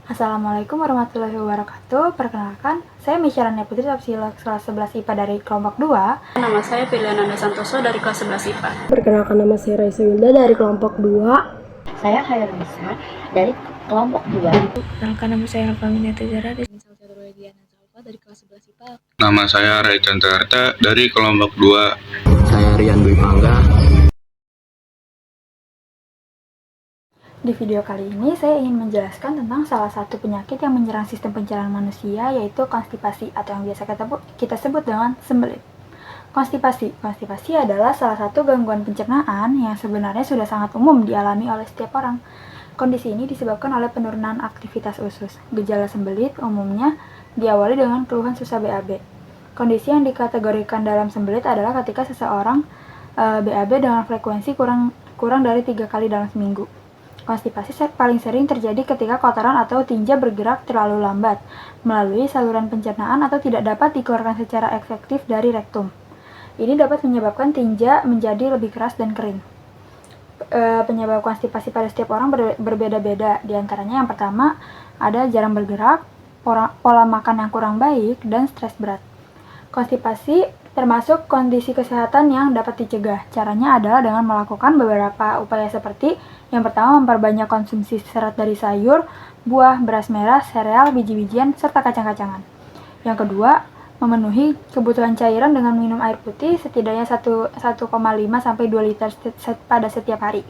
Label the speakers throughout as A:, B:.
A: Assalamualaikum warahmatullahi wabarakatuh. Perkenalkan, saya Misharania Putri Tapsila kelas 11 IPA dari kelompok 2.
B: Nama saya Pilihananda Santoso dari kelas 11 IPA.
C: Perkenalkan, nama saya Raisa Wilda dari kelompok 2.
D: Saya Hairunisa dari kelompok 2.
E: Perkenalkan, nama saya Alfamina Tejara dari kelas 11 IPA.
F: Nama saya Ray Cantarta dari kelompok 2.
G: Saya Rian Dwi Pangga.
A: Di video kali ini saya ingin menjelaskan tentang salah satu penyakit yang menyerang sistem pencernaan manusia, yaitu konstipasi atau yang biasa kita sebut dengan sembelit. Konstipasi adalah salah satu gangguan pencernaan yang sebenarnya sudah sangat umum dialami oleh setiap orang. Kondisi ini disebabkan oleh penurunan aktivitas usus. Gejala sembelit umumnya diawali dengan keluhan susah BAB. Kondisi yang dikategorikan dalam sembelit adalah ketika seseorang BAB dengan frekuensi kurang dari 3 kali dalam seminggu. Konstipasi paling sering terjadi ketika kotoran atau tinja bergerak terlalu lambat melalui saluran pencernaan atau tidak dapat dikeluarkan secara efektif dari rektum. Ini dapat menyebabkan tinja menjadi lebih keras dan kering. Penyebab konstipasi pada setiap orang berbeda-beda. Di antaranya yang pertama ada jarang bergerak, pola makan yang kurang baik, dan stres berat. Konstipasi termasuk kondisi kesehatan yang dapat dicegah. Caranya adalah dengan melakukan beberapa upaya seperti yang pertama, memperbanyak konsumsi serat dari sayur, buah, beras merah, sereal, biji-bijian, serta kacang-kacangan. Yang kedua, memenuhi kebutuhan cairan dengan minum air putih setidaknya 1,5 sampai 2 liter pada setiap hari.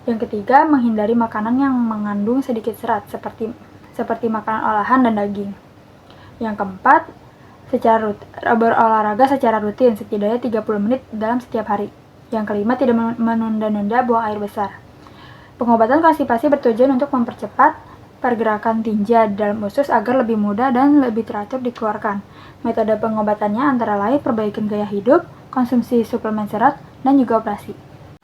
A: Yang ketiga, menghindari makanan yang mengandung sedikit serat seperti makanan olahan dan daging. Yang keempat, berolahraga secara rutin setidaknya 30 menit dalam setiap hari. Yang kelima, tidak menunda-nunda buang air besar. Pengobatan konstipasi bertujuan untuk mempercepat pergerakan tinja dalam usus agar lebih mudah dan lebih teratur dikeluarkan. Metode pengobatannya antara lain perbaikan gaya hidup, konsumsi suplemen serat, dan juga operasi.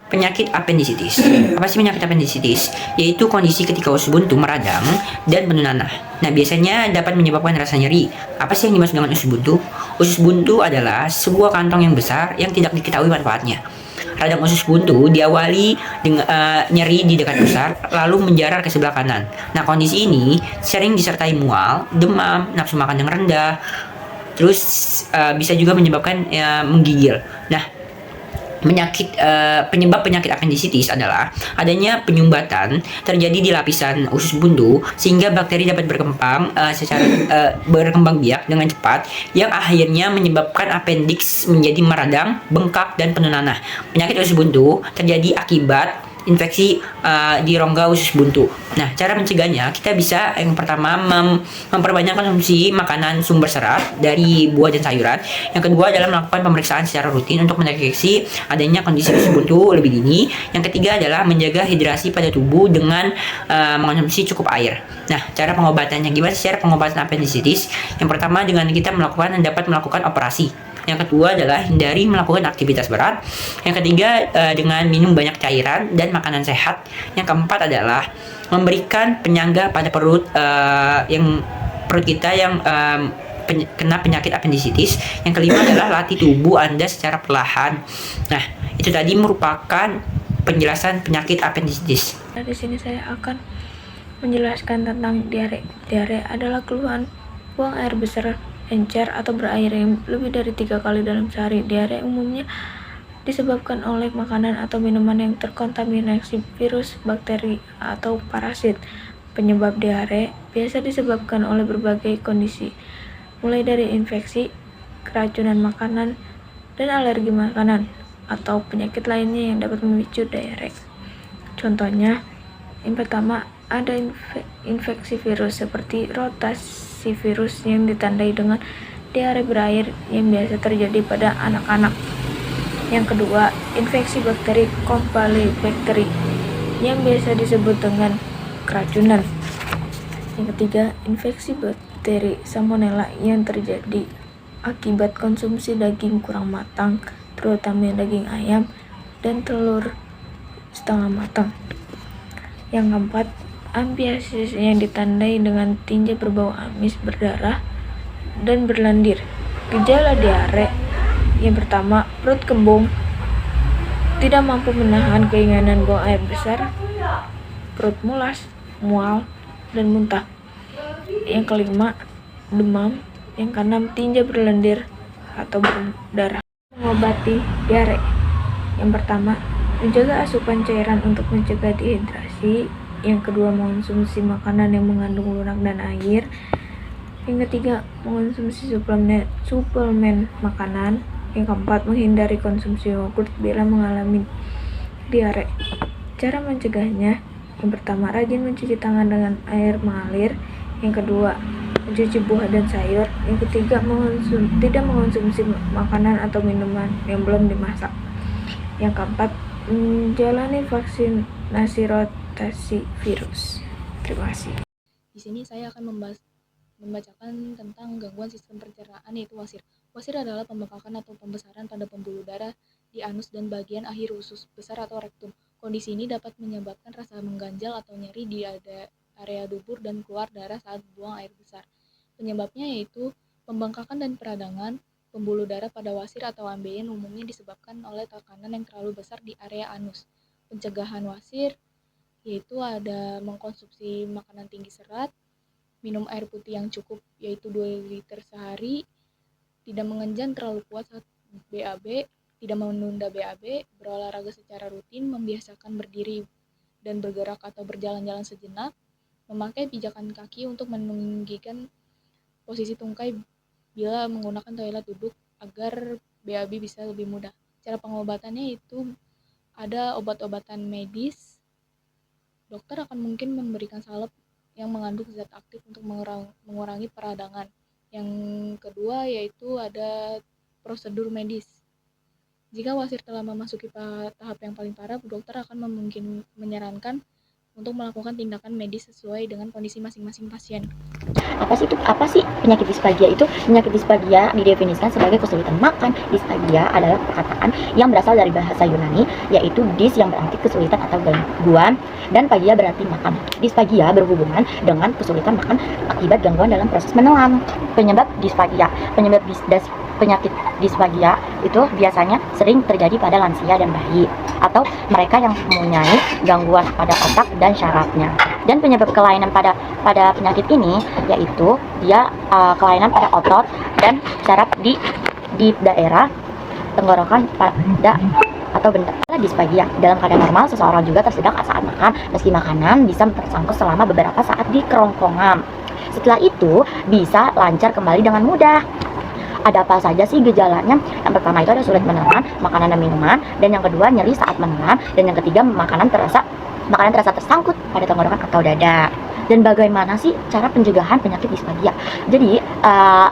H: Penyakit apendisitis. Apa sih penyakit apendisitis? Yaitu kondisi ketika usus buntu meradang dan penuh nanah. Nah, biasanya dapat menyebabkan rasa nyeri. Apa sih yang dimaksud dengan usus buntu? Usus buntu adalah sebuah kantong yang besar yang tidak diketahui manfaatnya. Radang usus buntu diawali dengan nyeri di dekat pusar, lalu menjalar ke sebelah kanan. Nah, kondisi ini sering disertai mual, demam, nafsu makan yang rendah, terus bisa juga menyebabkan menggigil. Nah, penyebab penyakit apendisitis adalah adanya penyumbatan terjadi di lapisan usus buntu sehingga bakteri dapat berkembang biak dengan cepat yang akhirnya menyebabkan appendix menjadi meradang, bengkak, dan penuh nanah. Penyakit usus buntu terjadi akibat infeksi di rongga usus buntu. Nah, cara mencegahnya kita bisa yang pertama memperbanyak konsumsi makanan sumber serat dari buah dan sayuran. Yang kedua adalah melakukan pemeriksaan secara rutin untuk mendeteksi adanya kondisi usus buntu lebih dini. Yang ketiga adalah menjaga hidrasi pada tubuh dengan mengonsumsi cukup air. Nah, cara pengobatannya gimana sih cara pengobatan apendisitis? Yang pertama dengan kita dapat melakukan operasi. Yang kedua adalah hindari melakukan aktivitas berat. Yang ketiga dengan minum banyak cairan dan makanan sehat. Yang keempat adalah memberikan penyangga pada perut kita yang kena penyakit apendisitis. Yang kelima adalah latih tubuh Anda secara perlahan. Nah, itu tadi merupakan penjelasan penyakit apendisitis.
E: Di sini saya akan menjelaskan tentang diare. Diare adalah keluhan buang air besar, encer, atau berair yang lebih dari 3 kali dalam sehari. Diare umumnya disebabkan oleh makanan atau minuman yang terkontaminasi virus, bakteri, atau parasit. Penyebab diare biasa disebabkan oleh berbagai kondisi, mulai dari infeksi, keracunan makanan, dan alergi makanan, atau penyakit lainnya yang dapat memicu diare. Contohnya, yang pertama ada infeksi virus seperti rotavirus yang ditandai dengan diare berair yang biasa terjadi pada anak-anak. Yang kedua, infeksi bakteri Campylobacter yang biasa disebut dengan keracunan. Yang ketiga, infeksi bakteri Salmonella yang terjadi akibat konsumsi daging kurang matang, terutama daging ayam dan telur setengah matang. Yang keempat, ampiasis yang ditandai dengan tinja berbau amis, berdarah, dan berlendir. Gejala diare yang pertama, perut kembung, tidak mampu menahan keinginan buang air besar, perut mulas, mual, dan muntah. Yang kelima, demam. Yang keenam, tinja berlendir atau berdarah. Mengobati diare. Yang pertama, menjaga asupan cairan untuk mencegah dehidrasi. Yang kedua, mengonsumsi makanan yang mengandung lunak dan air. Yang ketiga, mengonsumsi suplemen makanan. Yang keempat, menghindari konsumsi yogurt bila mengalami diare. Cara mencegahnya, yang pertama, rajin mencuci tangan dengan air mengalir. Yang kedua, mencuci buah dan sayur. Yang ketiga, tidak mengonsumsi makanan atau minuman yang belum dimasak. Yang keempat, menjalani vaksinasi rotasi virus. Terima kasih.
I: Di sini saya akan membacakan tentang gangguan sistem pencernaan, yaitu wasir. Wasir adalah pembengkakan atau pembesaran pada pembuluh darah di anus dan bagian akhir usus besar atau rektum. Kondisi ini dapat menyebabkan rasa mengganjal atau nyeri di area dubur dan keluar darah saat buang air besar. Penyebabnya yaitu pembengkakan dan peradangan pembuluh darah pada wasir atau ambeien umumnya disebabkan oleh tekanan yang terlalu besar di area anus. Pencegahan wasir yaitu ada mengkonsumsi makanan tinggi serat, minum air putih yang cukup yaitu 2 liter sehari, tidak mengenjan terlalu kuat saat BAB, tidak menunda BAB, berolahraga secara rutin, membiasakan berdiri dan bergerak atau berjalan-jalan sejenak, memakai pijakan kaki untuk meninggikan posisi tungkai bila menggunakan toilet duduk agar BAB bisa lebih mudah. Cara pengobatannya itu ada obat-obatan medis. Dokter akan mungkin memberikan salep yang mengandung zat aktif untuk mengurangi peradangan. Yang kedua yaitu ada prosedur medis. Jika wasir telah memasuki tahap yang paling parah, dokter akan menyarankan untuk melakukan tindakan medis sesuai dengan kondisi masing-masing pasien.
D: Apa sih penyakit disfagia itu? Penyakit disfagia didefinisikan sebagai kesulitan makan. Disfagia adalah perkataan yang berasal dari bahasa Yunani, yaitu dis yang berarti kesulitan atau gangguan, dan fagia berarti makan. Disfagia berhubungan dengan kesulitan makan akibat gangguan dalam proses menelan. Penyebab disfagia. Penyakit disfagia itu biasanya sering terjadi pada lansia dan bayi, atau mereka yang mempunyai gangguan pada otak dan syarafnya. Dan penyebab kelainan pada penyakit ini yaitu dia kelainan pada otot dan syaraf di daerah tenggorokan pada atau benda. Disfagia dalam keadaan normal, seseorang juga tersedak saat makan, meski makanan bisa tersangkut selama beberapa saat di kerongkongan. Setelah itu bisa lancar kembali dengan mudah. Ada apa saja sih gejalanya? Yang pertama itu ada sulit menelan makanan dan minuman, dan yang kedua nyeri saat menelan, dan yang ketiga makanan terasa tersangkut pada tenggorokan atau dada. Dan bagaimana sih cara pencegahan penyakit disfagia? Jadi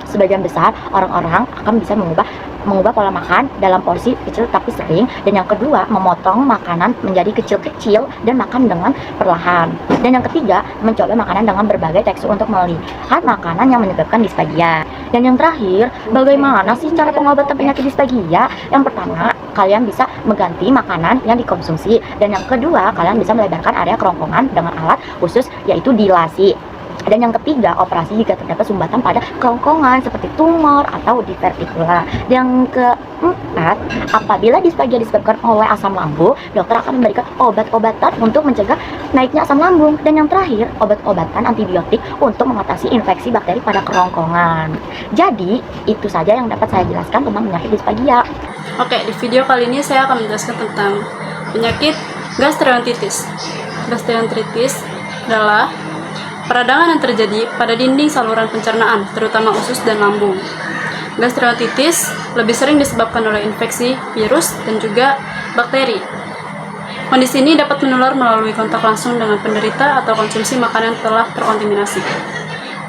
D: sebagian besar orang-orang akan bisa mengubah pola makan dalam porsi kecil tapi sering, dan yang kedua memotong makanan menjadi kecil-kecil dan makan dengan perlahan, dan yang ketiga mencoba makanan dengan berbagai tekstur untuk melihat makanan yang menyebabkan disfagia. Dan yang terakhir, bagaimana sih cara pengobatan penyakit disfagia? Yang pertama, kalian bisa mengganti makanan yang dikonsumsi, dan yang kedua kalian bisa melebarkan area kerongkongan dengan alat khusus yaitu dilasi. Dan yang ketiga, operasi jika terdapat sumbatan pada kerongkongan seperti tumor atau divertikula. Yang keempat, apabila disfagia disebabkan oleh asam lambung, dokter akan memberikan obat-obatan untuk mencegah naiknya asam lambung. Dan yang terakhir, obat-obatan antibiotik untuk mengatasi infeksi bakteri pada kerongkongan. Jadi, itu saja yang dapat saya jelaskan tentang penyakit disfagia.
B: Oke, di video kali ini saya akan menjelaskan tentang penyakit gastroenteritis. Gastroenteritis adalah peradangan yang terjadi pada dinding saluran pencernaan, terutama usus dan lambung. Gastroenteritis lebih sering disebabkan oleh infeksi, virus, dan juga bakteri. Kondisi ini dapat menular melalui kontak langsung dengan penderita atau konsumsi makanan yang telah terkontaminasi.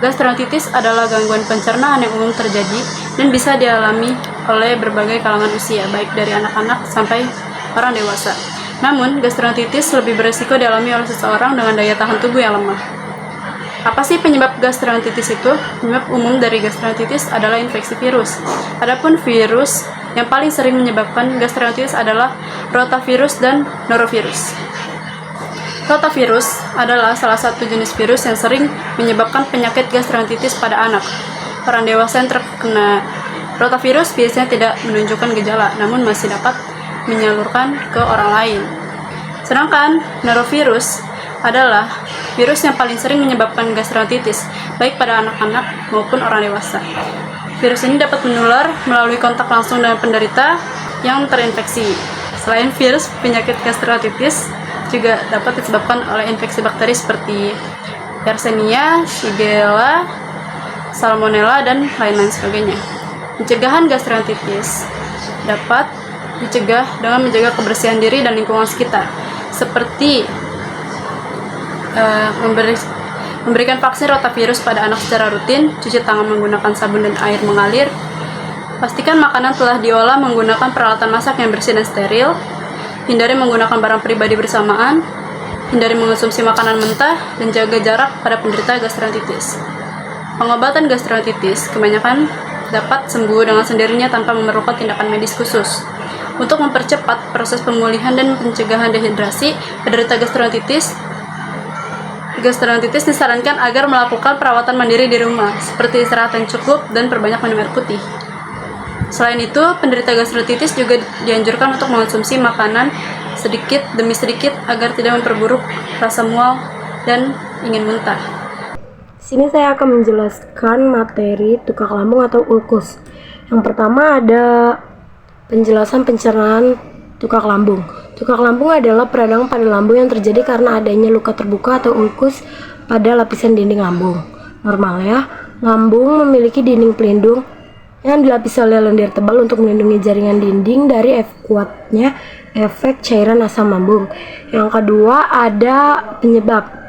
B: Gastroenteritis adalah gangguan pencernaan yang umum terjadi dan bisa dialami oleh berbagai kalangan usia, baik dari anak-anak sampai orang dewasa. Namun, gastroenteritis lebih berisiko dialami oleh seseorang dengan daya tahan tubuh yang lemah. Apa sih penyebab gastroenteritis itu? Penyebab umum dari gastroenteritis adalah infeksi virus. Adapun virus yang paling sering menyebabkan gastroenteritis adalah rotavirus dan norovirus. Rotavirus adalah salah satu jenis virus yang sering menyebabkan penyakit gastroenteritis pada anak. Orang dewasa yang terkena rotavirus biasanya tidak menunjukkan gejala, namun masih dapat menyalurkan ke orang lain. Sedangkan norovirus adalah virus yang paling sering menyebabkan gastroenteritis, baik pada anak-anak maupun orang dewasa. Virus ini dapat menular melalui kontak langsung dengan penderita yang terinfeksi. Selain virus, penyakit gastroenteritis juga dapat disebabkan oleh infeksi bakteri seperti Yersinia, Shigella, Salmonella, dan lain-lain sebagainya. Pencegahan gastroenteritis dapat dicegah dengan menjaga kebersihan diri dan lingkungan sekitar, seperti memberikan vaksin rotavirus pada anak secara rutin, cuci tangan menggunakan sabun dan air mengalir, pastikan makanan telah diolah menggunakan peralatan masak yang bersih dan steril, hindari menggunakan barang pribadi bersamaan, hindari mengonsumsi makanan mentah, dan jaga jarak pada penderita gastroenteritis. Pengobatan gastroenteritis kebanyakan dapat sembuh dengan sendirinya tanpa memerlukan tindakan medis khusus. Untuk mempercepat proses pemulihan dan pencegahan dehidrasi, penderita gastroenteritis disarankan agar melakukan perawatan mandiri di rumah, seperti istirahat yang cukup dan perbanyak minum air putih. Selain itu, penderita gastroenteritis juga dianjurkan untuk mengonsumsi makanan sedikit demi sedikit agar tidak memperburuk rasa mual dan ingin muntah.
C: Sini saya akan menjelaskan materi tukak lambung atau ulkus. Yang pertama ada penjelasan pencernaan tukak lambung. Tukak lambung adalah peradangan pada lambung yang terjadi karena adanya luka terbuka atau ulkus pada lapisan dinding lambung. Normalnya, lambung memiliki dinding pelindung yang dilapisi oleh lendir tebal untuk melindungi jaringan dinding dari kuatnya efek cairan asam lambung. Yang kedua ada penyebab.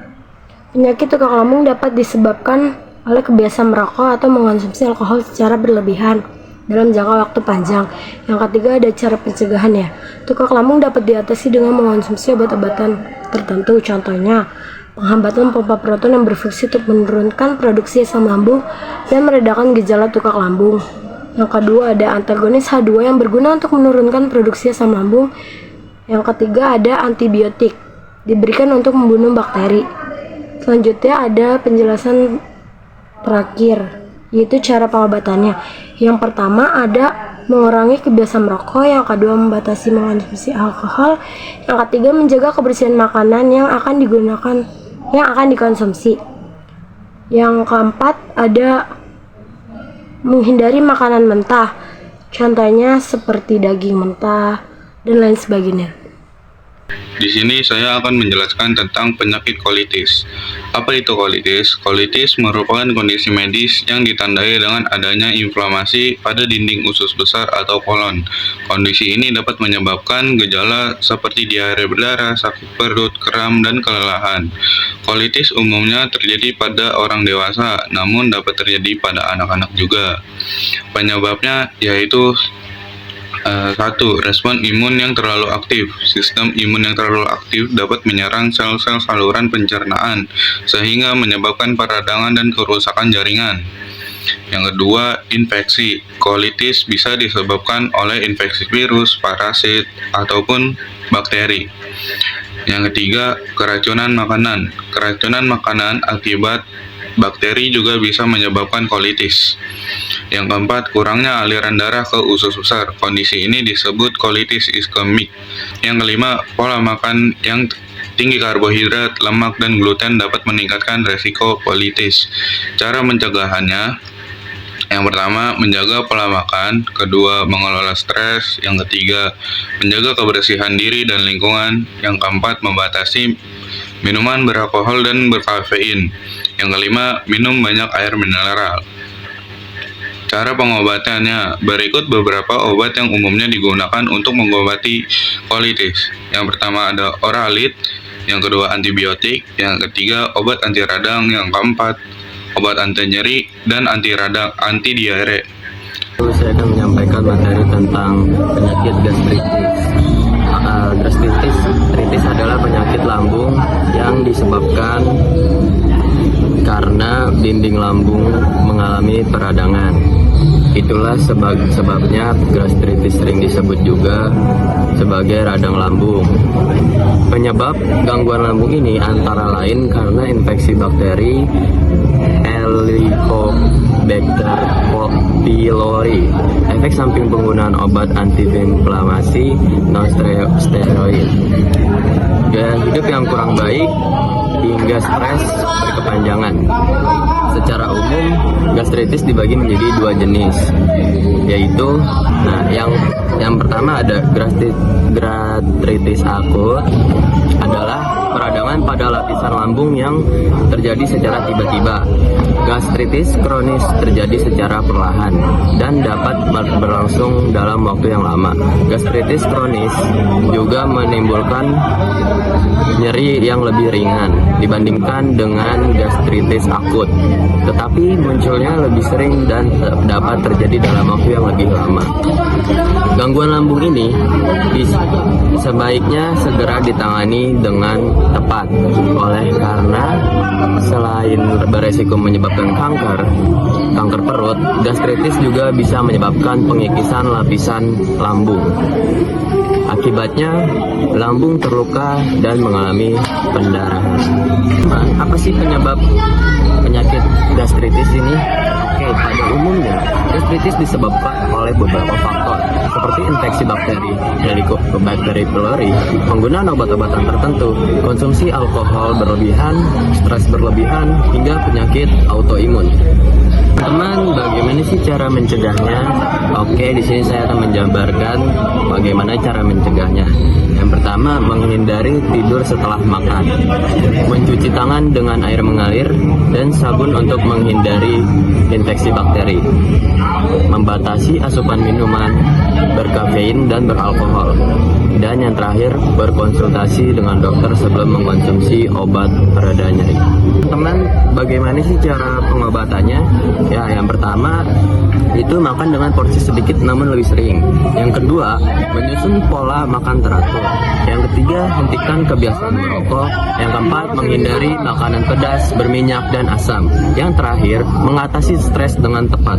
C: Penyakit tukak lambung dapat disebabkan oleh kebiasaan merokok atau mengonsumsi alkohol secara berlebihan dalam jangka waktu panjang. Yang ketiga ada cara pencegahannya. Tukak lambung dapat diatasi dengan mengonsumsi obat-obatan tertentu, contohnya penghambatan pompa proton yang berfungsi untuk menurunkan produksi asam lambung dan meredakan gejala tukak lambung. Yang kedua ada antagonis H2 yang berguna untuk menurunkan produksi asam lambung. Yang ketiga ada antibiotik, diberikan untuk membunuh bakteri. Selanjutnya ada penjelasan terakhir, yaitu cara pengobatannya. Yang pertama ada mengurangi kebiasaan merokok, yang kedua membatasi mengonsumsi alkohol, yang ketiga menjaga kebersihan makanan yang akan dikonsumsi. Yang keempat ada menghindari makanan mentah, contohnya seperti daging mentah dan lain sebagainya.
F: Di sini saya akan menjelaskan tentang penyakit kolitis. Apa itu kolitis? Kolitis merupakan kondisi medis yang ditandai dengan adanya inflamasi pada dinding usus besar atau kolon. Kondisi ini dapat menyebabkan gejala seperti diare berdarah, sakit perut, kram, dan kelelahan. Kolitis umumnya terjadi pada orang dewasa, namun dapat terjadi pada anak-anak juga. Penyebabnya yaitu 1. Respon imun yang terlalu aktif. Sistem imun yang terlalu aktif dapat menyerang sel-sel saluran pencernaan, sehingga menyebabkan peradangan dan kerusakan jaringan. Yang kedua, infeksi. Kolitis bisa disebabkan oleh infeksi virus, parasit, ataupun bakteri. Yang ketiga, keracunan makanan. Keracunan makanan akibat bakteri juga bisa menyebabkan kolitis. Yang keempat, kurangnya aliran darah ke usus besar. Kondisi ini disebut kolitis iskemik. Yang kelima, pola makan yang tinggi karbohidrat, lemak, dan gluten dapat meningkatkan resiko kolitis. Cara mencegahannya, yang pertama, menjaga pola makan. Kedua, mengelola stres. Yang ketiga, menjaga kebersihan diri dan lingkungan. Yang keempat, membatasi minuman beralkohol dan berkafein. Yang kelima, minum banyak air mineral. Cara pengobatannya, berikut beberapa obat yang umumnya digunakan untuk mengobati kolitis. Yang pertama ada oralit, yang kedua antibiotik, yang ketiga obat anti radang, yang keempat obat anti nyeri dan anti radang, anti diare.
G: Saya akan menyampaikan materi tentang penyakit gastritis. Gastritis adalah penyakit lambung yang disebabkan karena dinding lambung mengalami peradangan. Itulah sebabnya gastritis sering disebut juga sebagai radang lambung. Penyebab gangguan lambung ini antara lain karena infeksi bakteri Helicobacter pylori, efek samping penggunaan obat antiinflamasi non-steroid, gaya hidup yang kurang baik, hingga stres berkepanjangan. Secara umum, gastritis dibagi menjadi dua jenis, yaitu yang pertama ada gastritis akut, adalah peradangan pada lapisan lambung yang terjadi secara tiba-tiba. Gastritis kronis terjadi secara perlahan dan dapat berlangsung dalam waktu yang lama. Gastritis kronis juga menimbulkan nyeri yang lebih ringan dibandingkan dengan gastritis akut, tetapi munculnya lebih sering dan dapat terjadi dalam waktu yang lebih lama. Gangguan lambung ini sebaiknya segera ditangani dengan tepat, oleh karena selain beresiko menyebabkan kanker perut, gastritis juga bisa menyebabkan pengikisan lapisan lambung. Akibatnya, lambung terluka dan mengalami pendarahan. Apa sih penyebab penyakit gastritis ini? Oke, pada umumnya gastritis disebabkan oleh beberapa faktor seperti infeksi bakteri, Helicobacter pylori, penggunaan obat-obatan tertentu, konsumsi alkohol berlebihan, stres berlebihan, hingga penyakit autoimun. Teman, bagaimana sih cara mencegahnya? Oke, di sini saya akan menjabarkan bagaimana cara mencegahnya. Yang pertama, menghindari tidur setelah makan, mencuci tangan dengan air mengalir dan sabun untuk menghindari infeksi bakteri, membatasi asupan minuman berkafein dan beralkohol, dan yang terakhir, berkonsultasi dengan dokter sebelum mengkonsumsi obat pereda nyeri. Teman, bagaimana sih cara pengobatannya? Ya, yang pertama itu makan dengan porsi sedikit namun lebih sering. Yang kedua, menyusun pola makan teratur. Yang ketiga, hentikan kebiasaan merokok. Yang keempat, menghindari makanan pedas, berminyak, dan asam. Yang terakhir, mengatasi stres dengan tepat.